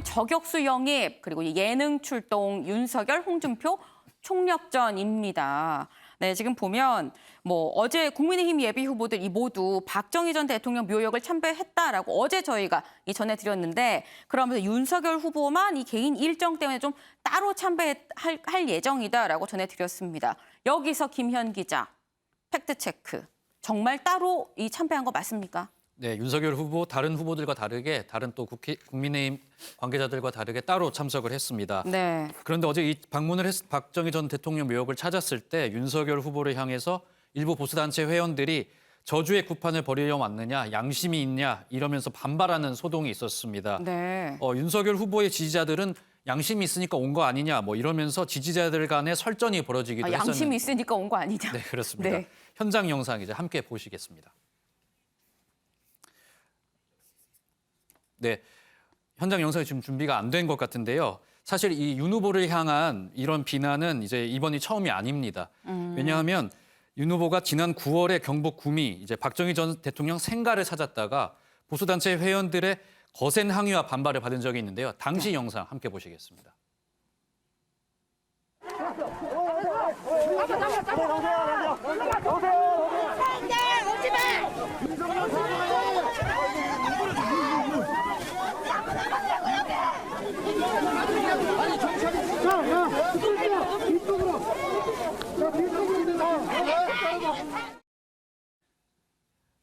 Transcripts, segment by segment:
저격수 영입, 그리고 예능 출동 윤석열, 홍준표 총력전입니다. 네, 지금 보면 어제 국민의힘 예비 후보들이 모두 박정희 전 대통령 묘역을 참배했다라고 어제 저희가 전해드렸는데, 그러면서 윤석열 후보만 이 개인 일정 때문에 좀 따로 참배할 예정이다라고 전해드렸습니다. 여기서 김현 기자, 팩트체크. 정말 따로 참배한 거 맞습니까? 네, 윤석열 후보 다른 후보들과 다르게 다른 또 국민의힘 관계자들과 다르게 따로 참석을 했습니다. 네. 그런데 어제 이 방문을 박정희 전 대통령 묘역을 찾았을 때 윤석열 후보를 향해서 일부 보수단체 회원들이 저주의 구판을 벌이려 왔느냐, 양심이 있냐 이러면서 반발하는 소동이 있었습니다. 네. 윤석열 후보의 지지자들은 양심이 있으니까 온 거 아니냐 이러면서 지지자들 간의 설전이 벌어지기도 했었는데. 양심이 있으니까 온 거 아니냐. 네, 그렇습니다. 네. 현장 영상 이제 함께 보시겠습니다. 네, 현장 영상이 지금 준비가 안 된 것 같은데요. 사실 이 윤 후보를 향한 이런 비난은 이제 이번이 처음이 아닙니다. 왜냐하면 윤 후보가 지난 9월에 경북 구미 이제 박정희 전 대통령 생가를 찾았다가 보수단체 회원들의 거센 항의와 반발을 받은 적이 있는데요. 당시 영상 함께 보시겠습니다.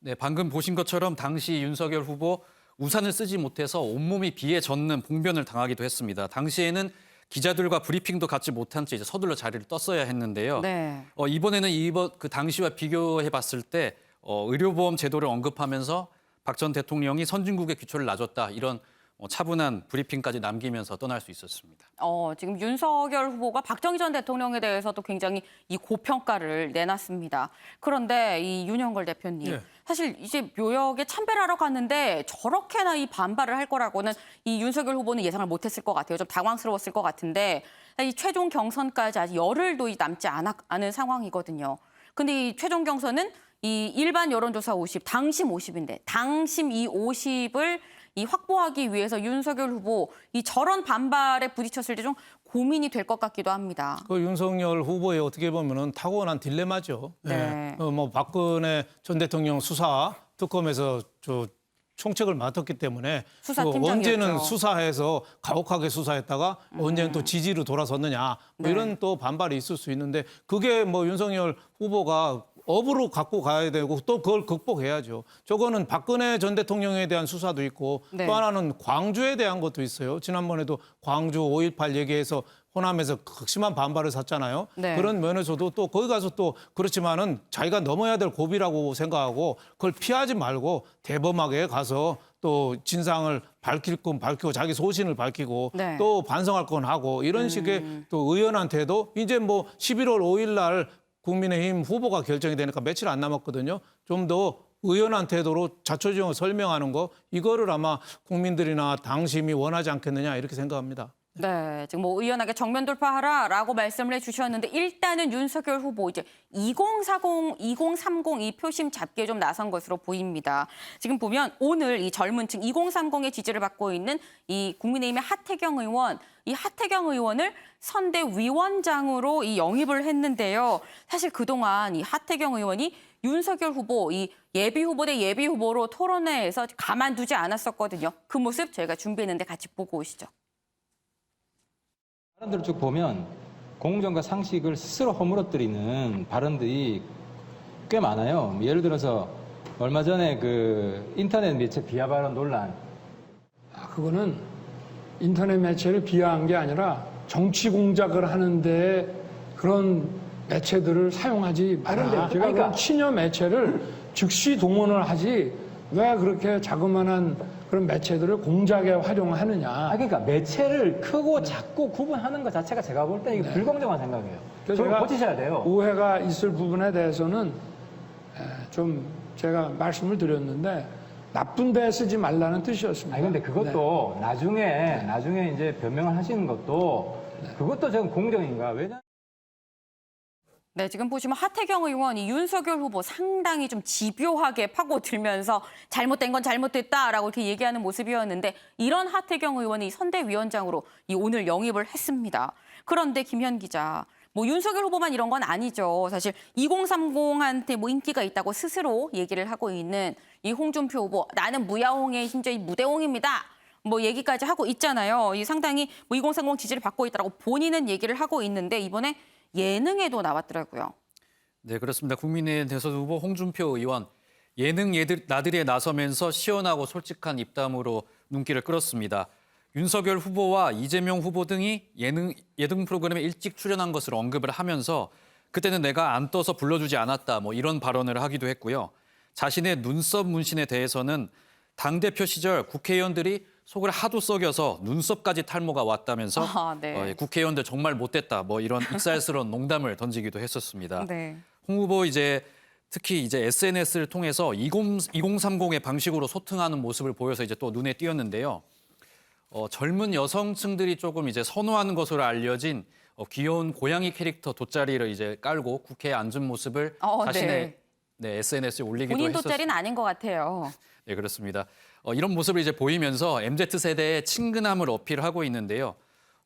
네, 방금 보신 것처럼 당시 윤석열 후보 우산을 쓰지 못해서 온몸이 비에 젖는 봉변을 당하기도 했습니다. 당시에는 기자들과 브리핑도 갖지 못한 채 이제 서둘러 자리를 떴어야 했는데요. 네. 이번에는 그 당시와 비교해 봤을 때 의료보험 제도를 언급하면서 박 전 대통령이 선진국의 기초를 놔줬다 이런 차분한 브리핑까지 남기면서 떠날 수 있었습니다. 지금 윤석열 후보가 박정희 전 대통령에 대해서도 굉장히 이 고평가를 내놨습니다. 그런데 이 윤영걸 대표님, 네. 사실 이제 묘역에 참배를 하러 갔는데 저렇게나 이 반발을 할 거라고는 이 윤석열 후보는 예상을 못했을 것 같아요. 좀 당황스러웠을 것 같은데 이 최종 경선까지 아직 열흘도 남지 않은 상황이거든요. 근데 이 최종 경선은 이 일반 여론조사 50, 당심 50인데 당심 이 50을 확보하기 위해서 윤석열 후보 저런 반발에 부딪혔을 때 좀 고민이 될 것 같기도 합니다. 그 윤석열 후보의 어떻게 보면은 타고난 딜레마죠. 네. 박근혜 전 대통령 수사 특검에서 총책을 맡았기 때문에 수사팀장이었죠. 언제는 수사해서 가혹하게 수사했다가 언제는 또 지지로 돌아섰느냐 네. 이런 또 반발이 있을 수 있는데 그게 윤석열 후보가 업으로 갖고 가야 되고 또 그걸 극복해야죠. 저거는 박근혜 전 대통령에 대한 수사도 있고 네. 또 하나는 광주에 대한 것도 있어요. 지난번에도 광주 5.18 얘기해서 호남에서 극심한 반발을 샀잖아요. 네. 그런 면에서도 또 거기 가서 또 그렇지만은 자기가 넘어야 될 고비라고 생각하고 그걸 피하지 말고 대범하게 가서 또 진상을 밝힐 건 밝히고 자기 소신을 밝히고 네. 또 반성할 건 하고 이런 식의 또 의원한테도 이제 11월 5일 날 국민의힘 후보가 결정이 되니까 며칠 안 남았거든요. 좀 더 의원한테도 자초지종을 설명하는 거 이거를 아마 국민들이나 당심이 원하지 않겠느냐 이렇게 생각합니다. 네, 지금 의연하게 정면 돌파하라라고 말씀을 해주셨는데 일단은 윤석열 후보 이제 2040, 2030 이 표심 잡기에 좀 나선 것으로 보입니다. 지금 보면 오늘 이 젊은 층 2030의 지지를 받고 있는 이 국민의힘의 하태경 의원, 이 하태경 의원을 선대위원장으로 영입을 했는데요. 사실 그동안 이 하태경 의원이 윤석열 후보, 이 예비 후보 대 예비 후보로 토론회에서 가만두지 않았었거든요. 그 모습 저희가 준비했는데 같이 보고 오시죠. 발언들을 쭉 보면 공정과 상식을 스스로 허물어뜨리는 발언들이 꽤 많아요. 예를 들어서 얼마 전에 그 인터넷 매체 비하 발언 논란. 그거는 인터넷 매체를 비하한 게 아니라 정치 공작을 하는데 그런 매체들을 사용하지 마라. 제가 그런 친여 매체를 즉시 동원을 하지 왜 그렇게 자그마한 그런 매체들을 공작에 활용하느냐. 그러니까 매체를 크고 작고 구분하는 것 자체가 제가 볼 때 이게 불공정한 생각이에요. 그래서 그걸 고치셔야 돼요. 오해가 있을 부분에 대해서는 좀 제가 말씀을 드렸는데 나쁜 데 쓰지 말라는 뜻이었습니다. 근데 그것도 나중에 이제 변명을 하시는 것도 그것도 저는 공정인가? 왜냐? 네, 지금 보시면 하태경 의원, 이 윤석열 후보 상당히 좀 집요하게 파고들면서 잘못된 건 잘못됐다라고 이렇게 얘기하는 모습이었는데 이런 하태경 의원이 이 선대위원장으로 오늘 영입을 했습니다. 그런데 김현 기자, 뭐 윤석열 후보만 이런 건 아니죠. 사실 2030한테 뭐 인기가 있다고 스스로 얘기를 하고 있는 이 홍준표 후보, 나는 무야홍의 심지어 이 무대홍입니다. 뭐 얘기까지 하고 있잖아요. 이 상당히 뭐 2030 지지를 받고 있다고 본인은 얘기를 하고 있는데 이번에 예능에도 나왔더라고요. 네, 그렇습니다. 국민의힘 대선 후보 홍준표 의원 예능 나들이에 나서면서 시원하고 솔직한 입담으로 눈길을 끌었습니다. 윤석열 후보와 이재명 후보 등이 예능 프로그램에 일찍 출연한 것을 언급을 하면서 그때는 내가 안 떠서 불러주지 않았다 뭐 이런 발언을 하기도 했고요. 자신의 눈썹 문신에 대해서는 당대표 시절 국회의원들이 속을 하도 썩여서 눈썹까지 탈모가 왔다면서 네. 국회의원들 정말 못됐다 뭐 이런 익살스러운 농담을 던지기도 했었습니다. 네. 홍 후보 특히 SNS를 통해서 2030의 방식으로 소통하는 모습을 보여서 또 눈에 띄었는데요. 젊은 여성층들이 조금 선호하는 것으로 알려진 귀여운 고양이 캐릭터 돗자리를 깔고 국회에 앉은 모습을 자신의 SNS에 올리기도 본인 했었습니다. 돗자리는 아닌 것 같아요. 네, 그렇습니다. 이런 모습을 보이면서 MZ세대의 친근함을 어필하고 있는데요.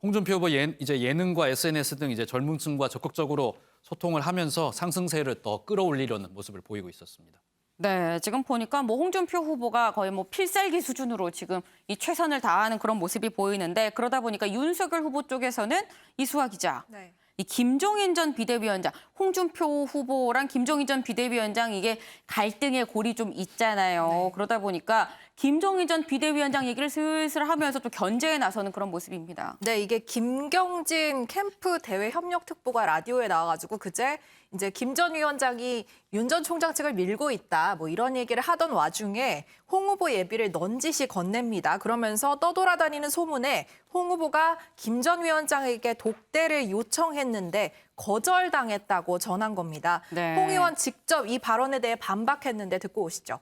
홍준표 후보 예능과 SNS 등 젊은층과 적극적으로 소통을 하면서 상승세를 더 끌어올리려는 모습을 보이고 있었습니다. 네, 지금 보니까 뭐 홍준표 후보가 거의 뭐 필살기 수준으로 지금 이 최선을 다하는 그런 모습이 보이는데 그러다 보니까 윤석열 후보 쪽에서는 이수아 기자. 네. 이 김종인 전 비대위원장, 홍준표 후보랑 김종인 전 비대위원장 이게 갈등의 골이 좀 있잖아요. 네. 그러다 보니까 김종인 전 비대위원장 얘기를 슬슬 하면서 또 견제에 나서는 그런 모습입니다. 네, 이게 김경진 캠프 대외 협력 특보가 라디오에 나와가지고 그제 이제 김 전 위원장이 윤 전 총장 측을 밀고 있다, 뭐 이런 얘기를 하던 와중에 홍 후보 예비를 넌지시 건넵니다. 그러면서 떠돌아다니는 소문에 홍 후보가 김 전 위원장에게 독대를 요청했는데 거절당했다고 전한 겁니다. 네. 홍 의원 직접 이 발언에 대해 반박했는데 듣고 오시죠.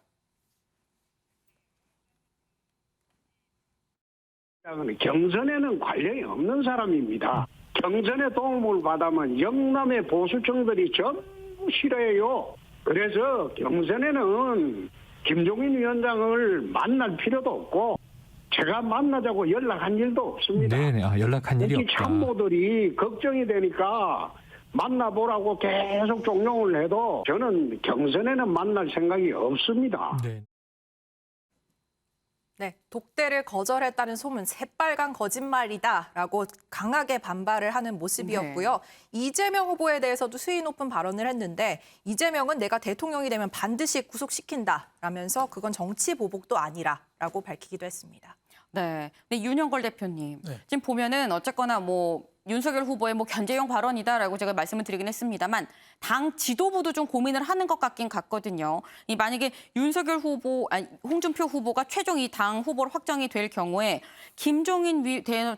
경선에는 관련이 없는 사람입니다. 경선에 도움을 받으면 영남의 보수층들이 전부 싫어해요. 그래서 경선에는 김종인 위원장을 만날 필요도 없고 제가 만나자고 연락한 일도 없습니다. 네네, 연락한 일이 특히 없다. 참모들이 걱정이 되니까 만나보라고 계속 종용을 해도 저는 경선에는 만날 생각이 없습니다. 네. 네, 독대를 거절했다는 소문 새빨간 거짓말이다라고 강하게 반발을 하는 모습이었고요. 이재명 후보에 대해서도 수위 높은 발언을 했는데 이재명은 내가 대통령이 되면 반드시 구속시킨다라면서 그건 정치 보복도 아니라라고 밝히기도 했습니다. 네. 근데 윤영걸 대표님, 네. 지금 보면은 어쨌거나 뭐 윤석열 후보의 뭐 견제용 발언이다라고 제가 말씀을 드리긴 했습니다만 당 지도부도 좀 고민을 하는 것 같긴 같거든요. 이 만약에 윤석열 후보, 홍준표 후보가 최종 이 당 후보로 확정이 될 경우에 김종인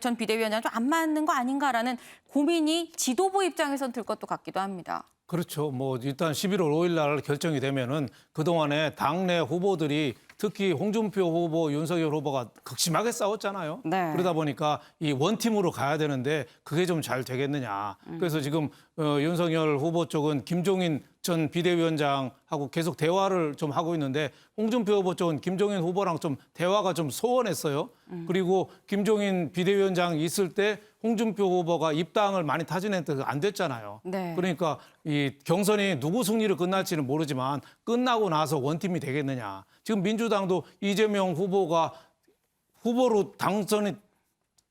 전 비대위원장 좀 안 맞는 거 아닌가라는 고민이 지도부 입장에선 들 것도 같기도 합니다. 그렇죠. 뭐 일단 11월 5일 날 결정이 되면은 그동안에 당내 후보들이 특히 홍준표 후보, 윤석열 후보가 극심하게 싸웠잖아요. 네. 그러다 보니까 이 원팀으로 가야 되는데 그게 좀 잘 되겠느냐. 그래서 지금 윤석열 후보 쪽은 김종인 전 비대위원장하고 계속 대화를 좀 하고 있는데 홍준표 후보 쪽은 김종인 후보랑 좀 대화가 좀 소원했어요. 그리고 김종인 비대위원장 있을 때 홍준표 후보가 입당을 많이 타진했는데 안 됐잖아요. 네. 그러니까 이 경선이 누구 승리로 끝날지는 모르지만 끝나고 나서 원팀이 되겠느냐. 지금 민주당도 이재명 후보가 후보로 당선이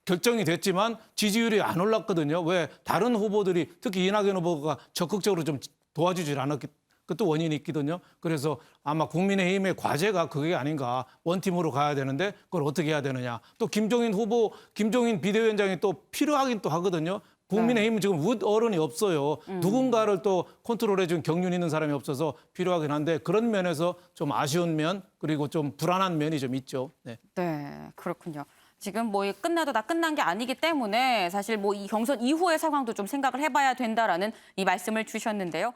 결정이 됐지만 지지율이 안 올랐거든요. 왜? 다른 후보들이 특히 이낙연 후보가 적극적으로 좀 도와주질 않았기 그것도 원인이 있거든요. 그래서 아마 국민의힘의 과제가 그게 아닌가. 원팀으로 가야 되는데 그걸 어떻게 해야 되느냐. 또 김종인 후보, 김종인 비대위원장이 또 필요하긴 또 하거든요. 국민의힘은 지금 어른이 없어요. 누군가를 또 컨트롤해준 경륜 있는 사람이 없어서 필요하긴 한데 그런 면에서 좀 아쉬운 면 그리고 좀 불안한 면이 좀 있죠. 네, 네, 그렇군요. 지금 뭐 끝나도 다 끝난 게 아니기 때문에 사실 뭐 이 경선 이후의 상황도 좀 생각을 해봐야 된다라는 이 말씀을 주셨는데요.